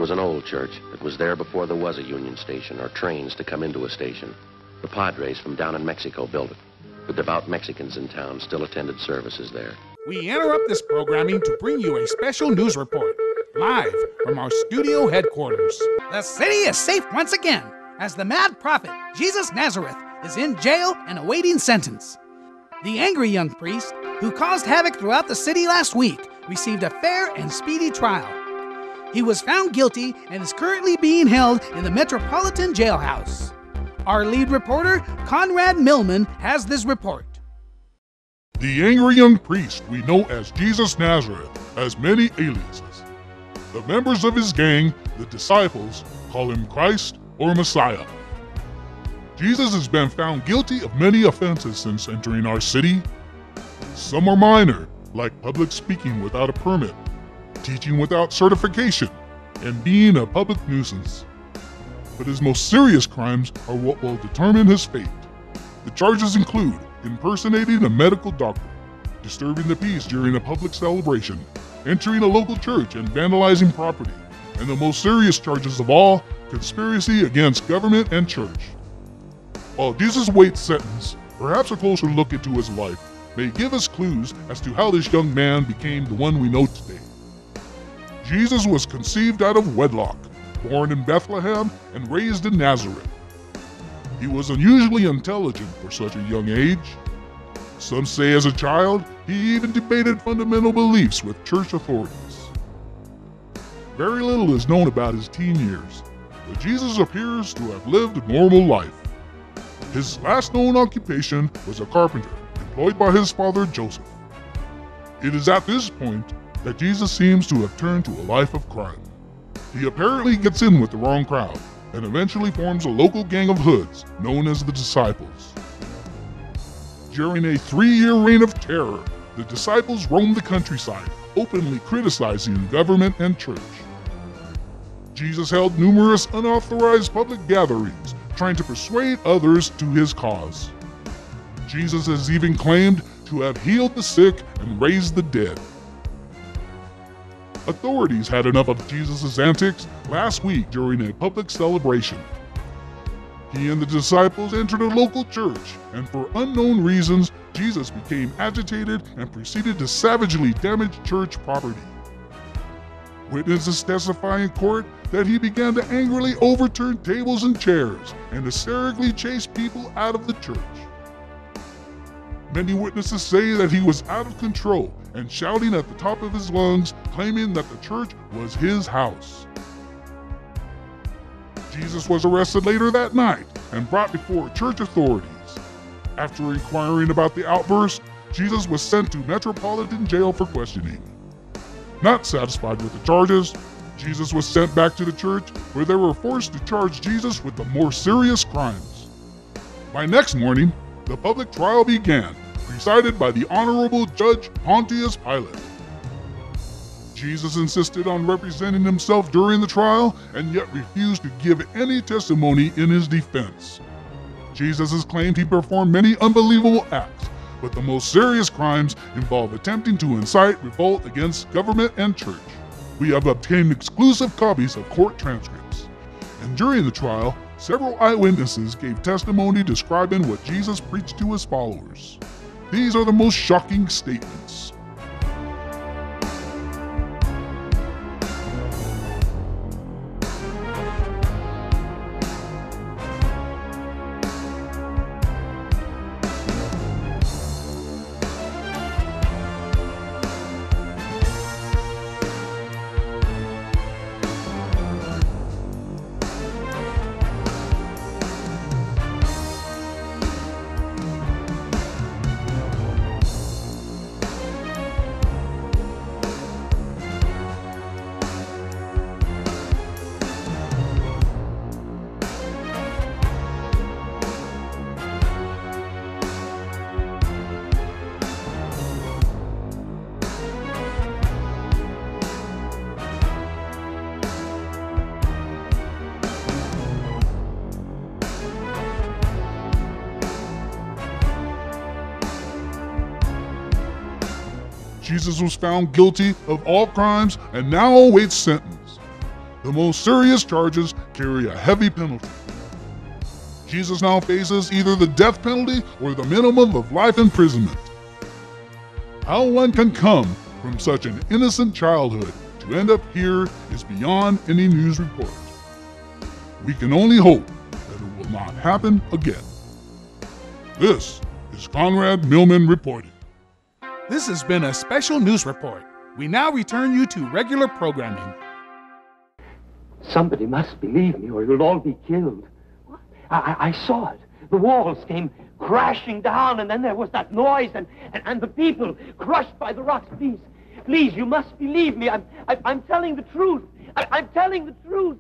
was an old church. It was there before there was a Union Station or trains to come into a station. The Padres from down in Mexico built it. The devout Mexicans in town still attended services there. We interrupt this programming to bring you a special news report, live from our studio headquarters. The city is safe once again, as the mad prophet, Jesus Nazareth, is in jail and awaiting sentence. The angry young priest, who caused havoc throughout the city last week, received a fair and speedy trial. He was found guilty and is currently being held in the Metropolitan Jailhouse. Our lead reporter, Conrad Millman, has this report. The angry young priest we know as Jesus Nazareth has many aliases. The members of his gang, the disciples, call him Christ or Messiah. Jesus has been found guilty of many offenses since entering our city. Some are minor, like public speaking without a permit, teaching without certification, and being a public nuisance. But his most serious crimes are what will determine his fate. The charges include impersonating a medical doctor, disturbing the peace during a public celebration, entering a local church and vandalizing property, and the most serious charges of all, conspiracy against government and church. While Jesus waits sentence, perhaps a closer look into his life may give us clues as to how this young man became the one we know today. Jesus was conceived out of wedlock, born in Bethlehem and raised in Nazareth. He was unusually intelligent for such a young age. Some say as a child, he even debated fundamental beliefs with church authorities. Very little is known about his teen years, but Jesus appears to have lived a normal life. His last known occupation was a carpenter, employed by his father Joseph. It is at this point that Jesus seems to have turned to a life of crime. He apparently gets in with the wrong crowd and eventually forms a local gang of hoods known as the Disciples. During a 3-year reign of terror, the Disciples roamed the countryside, openly criticizing government and church. Jesus held numerous unauthorized public gatherings, trying to persuade others to his cause. Jesus has even claimed to have healed the sick and raised the dead. Authorities had enough of Jesus' antics last week during a public celebration. He and the disciples entered a local church, and for unknown reasons, Jesus became agitated and proceeded to savagely damage church property. Witnesses testify in court that he began to angrily overturn tables and chairs and hysterically chase people out of the church. Many witnesses say that he was out of control and shouting at the top of his lungs, claiming that the church was his house. Jesus was arrested later that night and brought before church authorities. After inquiring about the outburst, Jesus was sent to Metropolitan Jail for questioning. Not satisfied with the charges, Jesus was sent back to the church, where they were forced to charge Jesus with the more serious crimes. By next morning, the public trial began, presided by the Honorable Judge Pontius Pilate. Jesus insisted on representing himself during the trial and yet refused to give any testimony in his defense. Jesus has claimed he performed many unbelievable acts, but the most serious crimes involve attempting to incite revolt against government and church. We have obtained exclusive copies of court transcripts, and during the trial, several eyewitnesses gave testimony describing what Jesus preached to his followers. These are the most shocking statements. Jesus was found guilty of all crimes and now awaits sentence. The most serious charges carry a heavy penalty. Jesus now faces either the death penalty or the minimum of life imprisonment. How one can come from such an innocent childhood to end up here is beyond any news report. We can only hope that it will not happen again. This is Conrad Millman reporting. This has been a special news report. We now return you to regular programming. Somebody must believe me or you'll all be killed. What? I saw it. The walls came crashing down, and then there was that noise, and the people crushed by the rocks. Please, you must believe me. I'm telling the truth. I'm telling the truth.